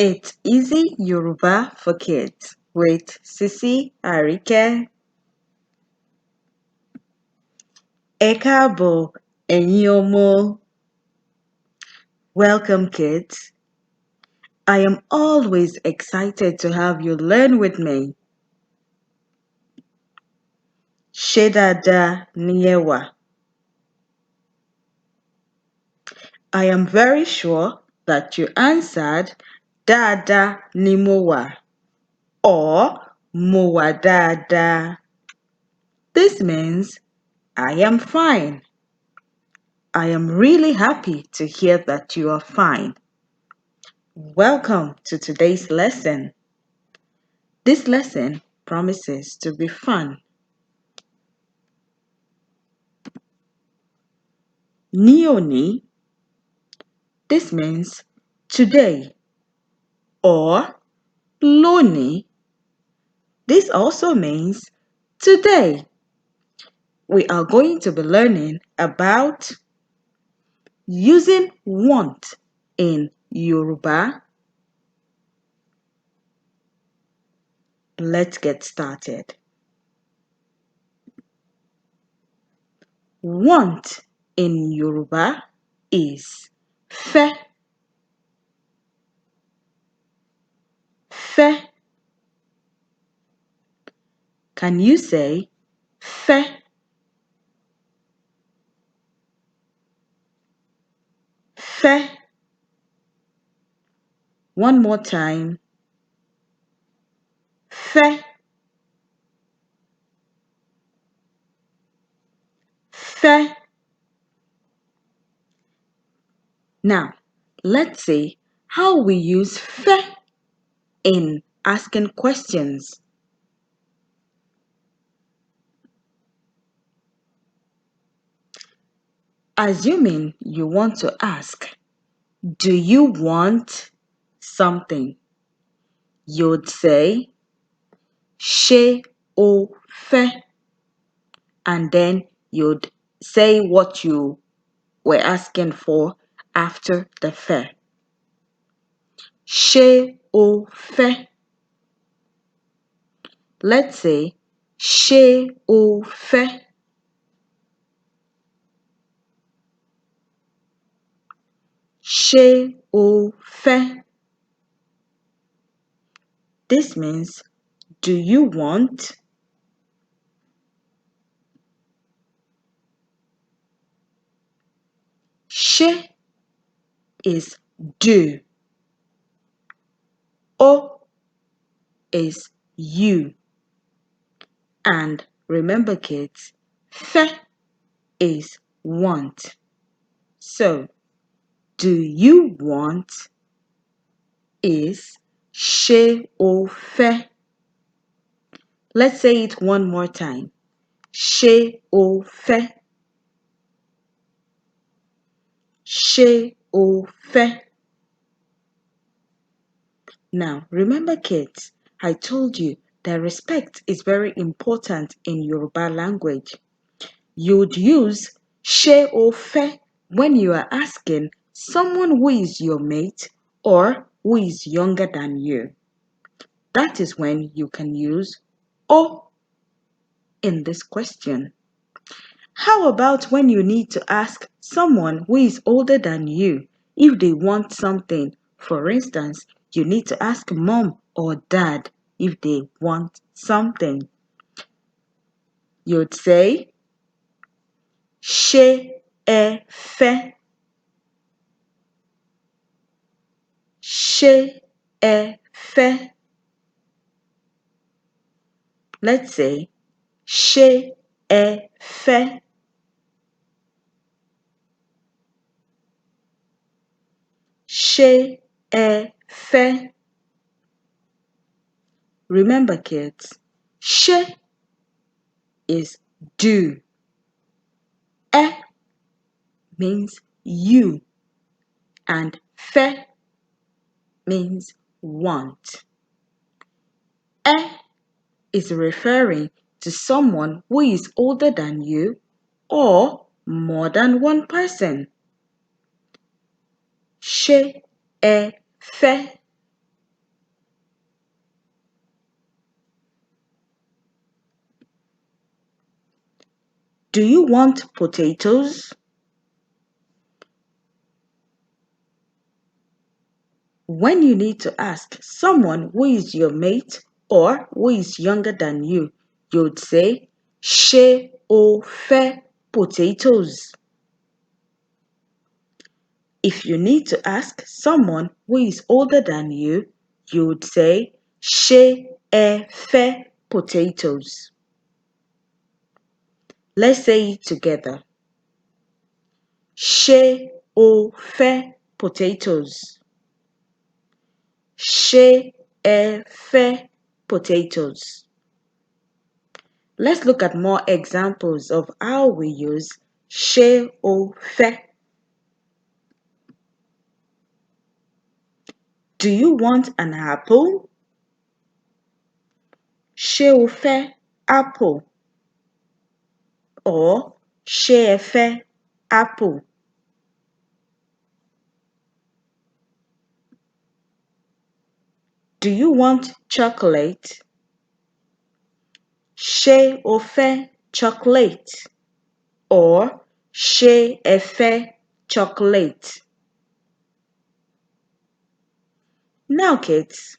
It's Easy Yoruba for Kids with Sisi Arike. Ẹ káàbọ̀, ẹ̀yin ọmọ. Welcome, kids. I am always excited to have you learn with me. Ṣé dáadáa ni ẹ wà? I am very sure that you answered dáadáa ni mo wà or mo wà dáadáa. This means I am fine. I am really happy to hear that you are fine. Welcome to today's lesson. This lesson promises to be fun. Ní òní, this means today, or lónìí. This also means today. We are going to be learning about using want in Yoruba. Let's get started. Want in Yoruba is fẹ́. Fẹ́. Can you say fẹ́? Fẹ́. One more time. Fẹ́. Fẹ́. Now, let's see how we use fẹ́ in asking questions. Assuming you want to ask, do you want something? You'd say, ṣé o fẹ́? And then you'd say what you were asking for after the fẹ́. Ṣé o fẹ́? Let's say, ṣé o fẹ́? Ṣé o fẹ́? This means, do you want? Ṣé is do. O is you. And remember, kids, fẹ́ is want. So, do you want is ṣé o fẹ́? Let's say it one more time. Ṣé o fẹ́? Ṣé o fẹ́? Now, remember, kids, I told you that respect is very important in Yoruba language. You'd use ṣé o fẹ́ when you are asking someone who is your mate or who is younger than you. That is when you can use o in this question. How about when you need to ask someone who is older than you if they want something? For instance, you need to ask mom or dad if they want something. You'd say, ṣé ẹ fẹ́? Ṣé ẹ fẹ́? Let's say, ṣé ẹ fẹ́? Ṣé ẹ fẹ́? Remember, kids, ṣé is do. Ẹ means you. And fẹ́ means want. Ẹ is referring to someone who is older than you or more than one person. Ṣé ẹ fẹ́? Do you want potatoes? When you need to ask someone who is your mate or who is younger than you would say, Ṣé o fẹ́ potatoes? If you need to ask someone who is older than you would say, Ṣé ẹ fẹ́ potatoes? Let's say it together. Ṣé o fẹ́ potatoes? Ṣé ẹ fẹ́ potatoes? Let's look at more examples of how we use ṣé o fẹ́. Do you want an apple? Ṣé o fẹ́ apple? Or ṣé ẹ fẹ́ apple? Do you want chocolate? Ṣé o fẹ́ chocolate? Or ṣé ẹ fẹ́ chocolate? Now, kids,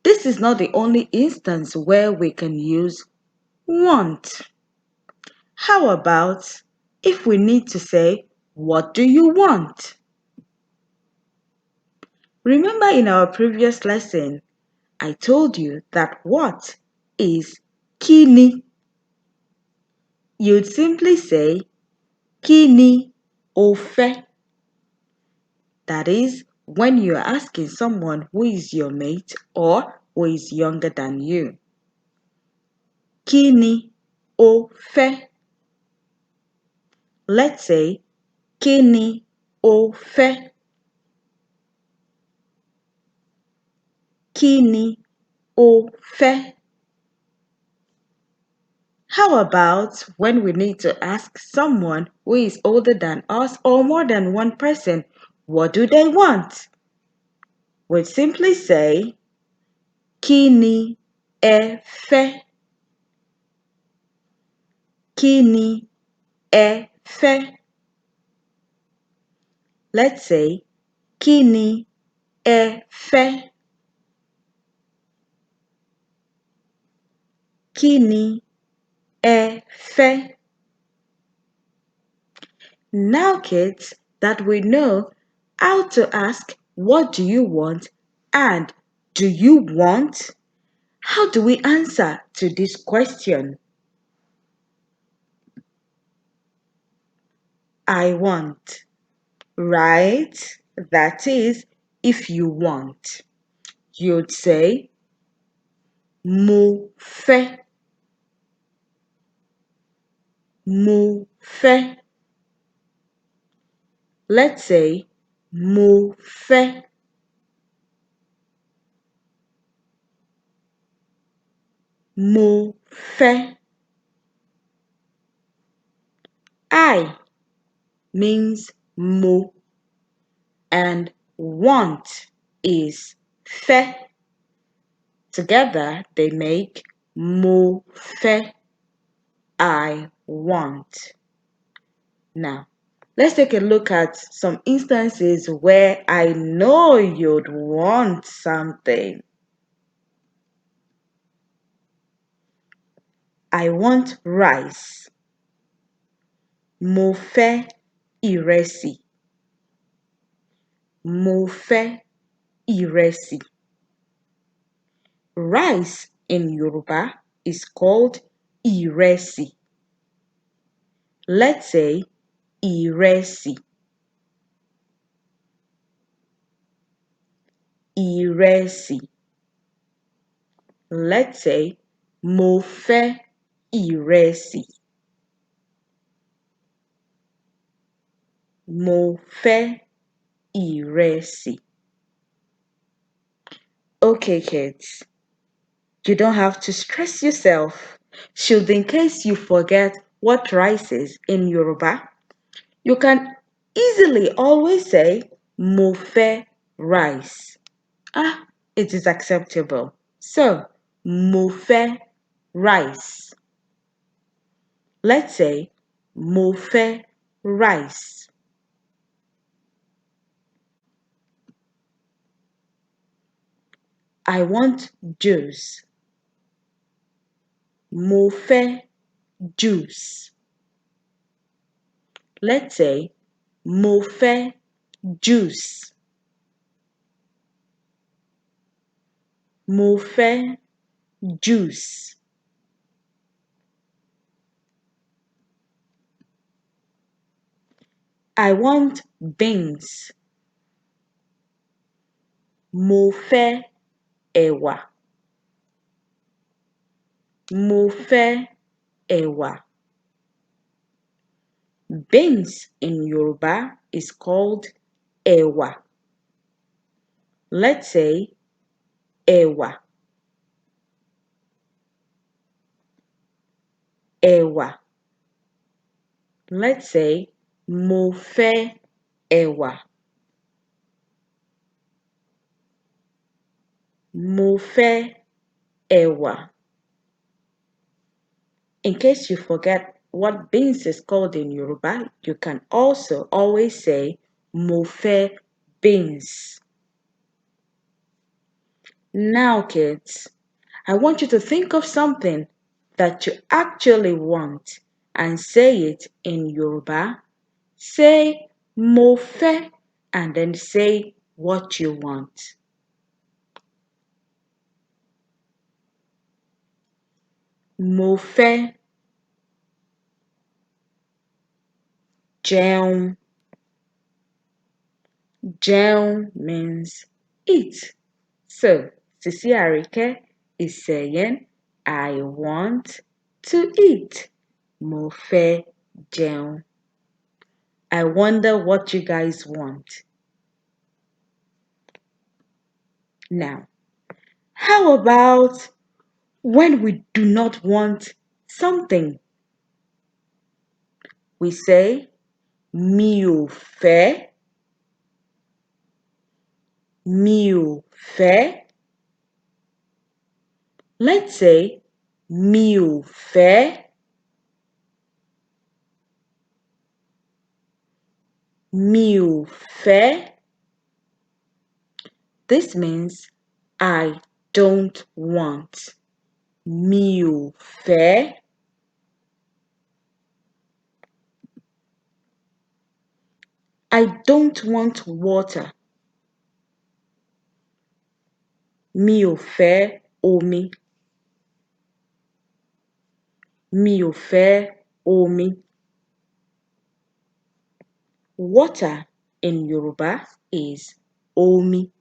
this is not the only instance where we can use want. How about if we need to say, what do you want? Remember in our previous lesson, I told you that what is kini. You'd simply say, kini o fẹ́. That is, when you're asking someone who is your mate or who is younger than you. Kini o fẹ́. Let's say, kini o fẹ́. Kini o fẹ́. How about when we need to ask someone who is older than us or more than one person, what do they want? We'd simply say, Kini ẹ fẹ́. Kini ẹ fẹ́. Let's say, Kini ẹ fẹ́. Kini ẹ fẹ́. Now, kids, that we know how to ask what do you want and do you want? How do we answer to this question? I want, right? That is, if you want. You'd say, Mo fẹ́. Mo fẹ́. Let's say, Mo fẹ́. Mo fẹ́. I means mo and want is fẹ́. Together they make mo fẹ́. I want. Now, let's take a look at some instances where I know you'd want something. I want rice. Mo fẹ́ ìrẹsì. Mo fẹ́ ìrẹsì. Rice in Yoruba is called ìrẹsì. Let's say ìrẹsì. Ìrẹsì. Let's say mo fẹ́ ìrẹsì. Mo fẹ́ ìrẹsì. Okay, kids, you don't have to stress yourself. Should in case you forget what rice is in Yoruba, you can easily always say mo fẹ́ rice. It is acceptable. So, mo fẹ́ rice. Let's say, mo fẹ́ rice. I want juice. Mo fẹ́ juice. Let's say, mo fẹ́ juice. Mo fẹ́ juice. I want beans. Mo fẹ́ ẹ̀wà. Mo fẹ́ ẹ̀wà. Beans in Yoruba is called ẹ̀wà. Let's say ẹ̀wà. Ẹ̀wà. Let's say mo fẹ́ ẹ̀wà. Mo fẹ́ ẹ̀wà. In case you forget what beans is called in Yoruba, you can also always say mo fẹ́ beans. Now, kids, I want you to think of something that you actually want and say it in Yoruba. Say mo fẹ́ and then say what you want. Mo fẹ́ jẹun. Jẹun means eat. So, Sisi Arike is saying, I want to eat. Mo fẹ́ jẹun. I wonder what you guys want. Now, how about when we do not want something? We say, mi ò fẹ́. Mi ò fẹ́. Let's say, mi ò fẹ́. Mi ò fẹ́. This means I don't want. Mi ò fẹ́. I don't want water. Mi ò fẹ́ omi. Mi ò fẹ́ omi. Water in Yoruba is omi.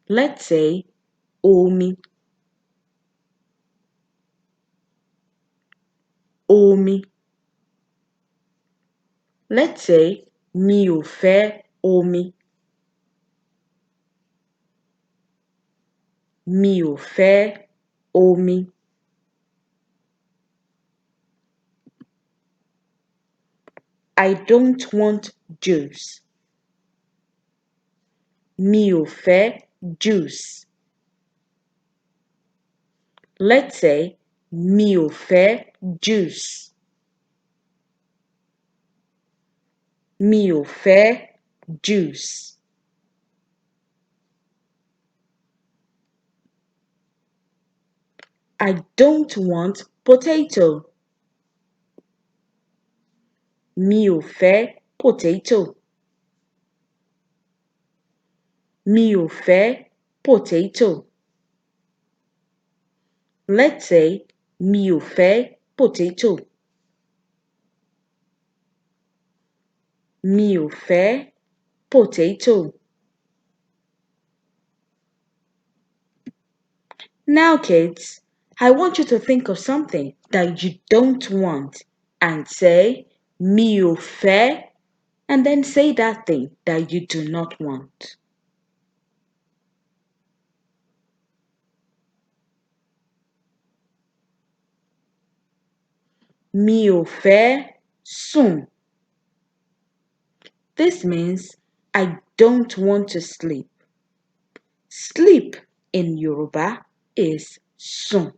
Let's say omi. Omi. Let's say mi ò fẹ́ omi. Mi ò fẹ́ omi. I don't want juice. Mi ò fẹ́ juice. Let's say mi ò fẹ́ juice. Mi ò fẹ́ juice. I don't want potato. Mi ò fẹ́ potato. Mi ò fẹ́ potato. Let's say mi ò fẹ́ potato. Mi ò fẹ́ potato. Now, kids, I want you to think of something that you don't want and say mi ò fẹ́, and then say that thing that you do not want. Mi ò fẹ́ sùn. This means I don't want to sleep. Sleep in Yoruba is sùn.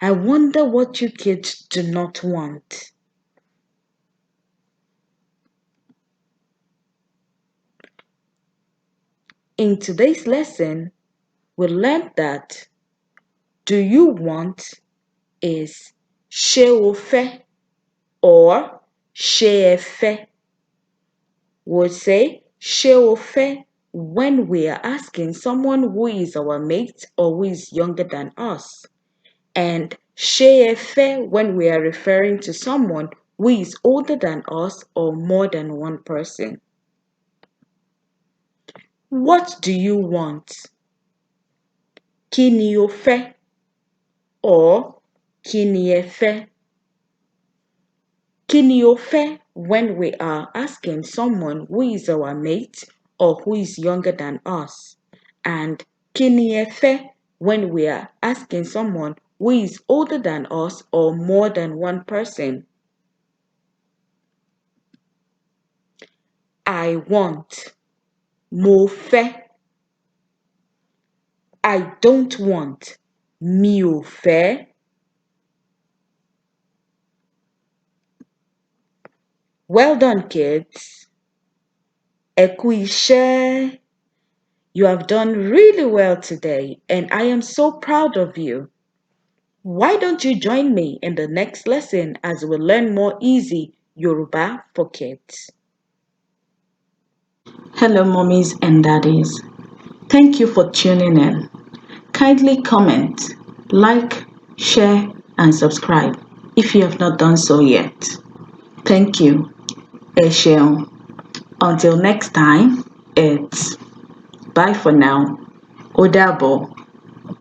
I wonder what you kids do not want. In today's lesson, we learned that do you want is ṣé o fẹ́ or ṣé ẹ fẹ́. We'll say ṣé o fẹ́ when we are asking someone who is our mate or who is younger than us. And ṣé ẹ fẹ́ when we are referring to someone who is older than us or more than one person. What do you want? Kí ni o fẹ́ or kí ni ẹ fẹ́. Kí ni o fẹ́ when we are asking someone who is our mate or who is younger than us. And kí ni ẹ fẹ́ when we are asking someone who is older than us or more than one person. I want. Mo fẹ́. I don't want. Mi ò fẹ́. Well done, kids. Ẹ kú iṣẹ́. You have done really well today, and I am so proud of you. Why don't you join me in the next lesson as we learn more easy Yoruba for kids? Hello, mommies and daddies. Thank you for tuning in. Kindly comment, like, share, and subscribe if you have not done so yet. Thank you. Ẹ ṣeun. Until next time, it's bye for now. Ó dàbọ̀.